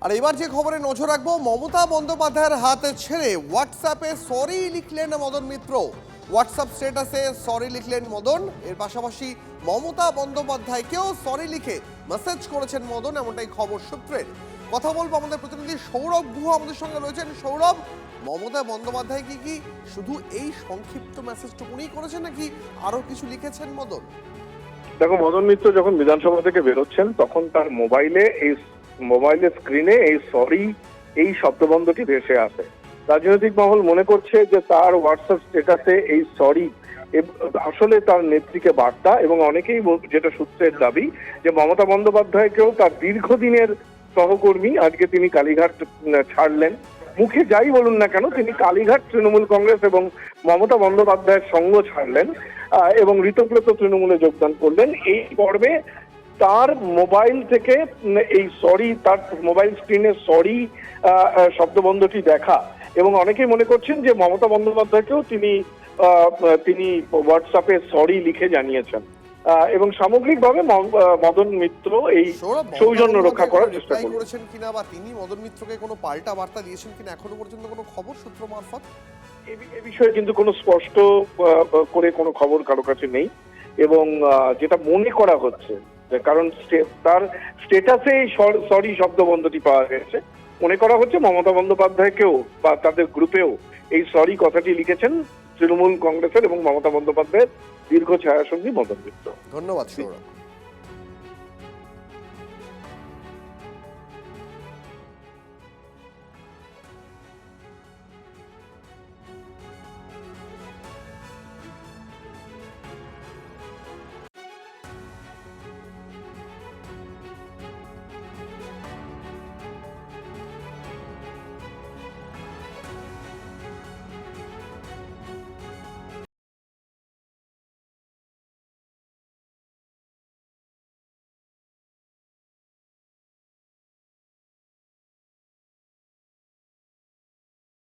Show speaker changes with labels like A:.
A: আর এবার যে খবরে নজর রাখবো, মমতা বন্দ্যোপাধ্যায়ের হাত ছেড়ে হোয়াটসঅ্যাপে সরি লিখলেন মদন মিত্র। হোয়াটসঅ্যাপ স্ট্যাটাসে সরি লিখলেন মদন। এর পাশাপাশি মমতা বন্দ্যোপাধ্যায়কেও সরি লিখে মেসেজ করেছেন মদন, এমনটাই খবর সূত্রের। কথা বলবো আমাদের প্রতিনিধি সৌরভ গুহ আমাদের সঙ্গে রয়েছেন। সৌরভ, মমতা বন্দ্যোপাধ্যায় কি শুধু এই সংক্ষিপ্ত মেসেজটুকুনি করেছেন নাকি আরো কিছু লিখেছেন মদন?
B: দেখো, মদন মিত্র যখন বিধানসভা থেকে বেরোচ্ছেন তখন তার মোবাইলের স্ক্রিনে এই সরি এই শব্দবন্ধটি ভেসে আসে। রাজনৈতিক মহল মনে করছে যে তার হোয়াটসঅ্যাপ স্ট্যাটাসে এই সরি আসলে তার নেত্রীকে বার্তা, এবং অনেকেই যেটা সূত্রের দাবি যে মমতা বন্দ্যোপাধ্যায়কেও তার দীর্ঘদিনের সহকর্মী আজকে তিনি কালীঘাট ছাড়লেন। মুখে যাই বলুন না কেন, তিনি কালীঘাট তৃণমূল কংগ্রেস এবং মমতা বন্দ্যোপাধ্যায়ের সঙ্গ ছাড়লেন এবং ঋতব্রত তৃণমূলে যোগদান করলেন। এই পর্বে তার মোবাইল থেকে এই সরি, তার মোবাইল স্ক্রিনে সরি শব্দবন্ধটি দেখা, এবং অনেকেই মনে করছেন যে মমতা বন্দ্যোপাধ্যায়কেও তিনি হোয়াটসঅ্যাপে সরি লিখে জানিয়েছেন এবং সামগ্রিকভাবে মদন মিত্র এই সৌজন্য রক্ষা করার চেষ্টা
A: করেছেন কিনা, বা তিনি মদন মিত্রকে কোনো পাল্টা বার্তা দিয়েছেন কিনা এখনো পর্যন্ত কোনো খবর সূত্র মারফত?
B: এ বিষয়ে কিন্তু কোনো স্পষ্ট করে কোনো খবর কারো কাছে নেই, এবং যেটা মনে করা হচ্ছে, কারণ তার স্ট্যাটাসে এই সরি শব্দবন্ধটি পাওয়া গেছে, মনে করা হচ্ছে মমতা বন্দ্যোপাধ্যায়কেও বা তাদের গ্রুপেও এই সরি কথাটি লিখেছেন তৃণমূল কংগ্রেসের এবং মমতা বন্দ্যোপাধ্যায়ের দীর্ঘ ছায়াসঙ্গী মদন মিত্র।
A: ধন্যবাদ সৌরভ।